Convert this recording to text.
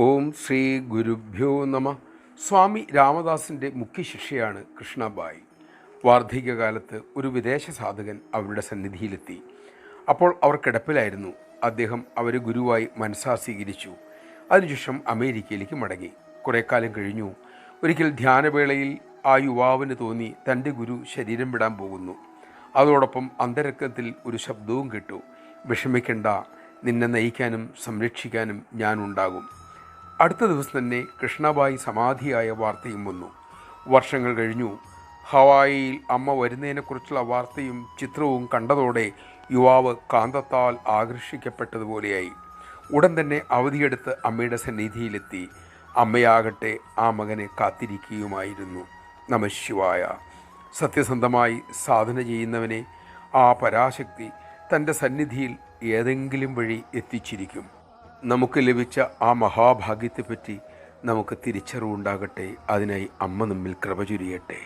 ഓം ശ്രീ ഗുരുഭ്യോ നമ. സ്വാമി രാമദാസിൻ്റെ മുഖ്യ ശിഷ്യയാണ് കൃഷ്ണബായി. വാർദ്ധക്യകാലത്ത് ഒരു വിദേശ സാധകൻ അവരുടെ സന്നിധിയിലെത്തി. അപ്പോൾ അവർ കിടപ്പിലായിരുന്നു. അദ്ദേഹം അവരെ ഗുരുവായി മനസ്സാ സ്വീകരിച്ചു. അതിനുശേഷം അമേരിക്കയിലേക്ക് മടങ്ങി. കുറേ കാലം കഴിഞ്ഞു. ഒരിക്കൽ ധ്യാനവേളയിൽ ആ യുവാവിന് തോന്നി തൻ്റെ ഗുരു ശരീരം വിടാൻ പോകുന്നു. അതോടൊപ്പം അന്തരംഗത്തിൽ ഒരു ശബ്ദവും കേട്ടു: വിഷമിക്കണ്ട, നിന്നെ നയിക്കാനും സംരക്ഷിക്കാനും ഞാനുണ്ടാകും. അടുത്ത ദിവസം തന്നെ കൃഷ്ണബായി സമാധിയായ വാർത്തയും വന്നു. വർഷങ്ങൾ കഴിഞ്ഞു. ഹവായിയിൽ അമ്മ വരുന്നതിനെക്കുറിച്ചുള്ള വാർത്തയും ചിത്രവും കണ്ടതോടെ യുവാവ് കാന്തത്താൽ ആകർഷിക്കപ്പെട്ടതുപോലെയായി. ഉടൻ തന്നെ അവധിയെടുത്ത് അമ്മയുടെ സന്നിധിയിലെത്തി. അമ്മയാകട്ടെ ആ മകനെ കാത്തിരിക്കുകയുമായിരുന്നു. നമഃശിവായ. സത്യസന്ധമായി സാധന ചെയ്യുന്നവനെ ആ പരാശക്തി തൻ്റെ സന്നിധിയിൽ ഏതെങ്കിലും വഴി എത്തിച്ചിരിക്കും. നമുക്ക് ലഭിച്ച ആ മഹാഭാഗ്യത്തെപ്പറ്റി നമുക്ക് തിരിച്ചറിവുണ്ടാകട്ടെ. അതിനായി അമ്മ നമ്മിൽ കൃപ ചൊരിയട്ടെ.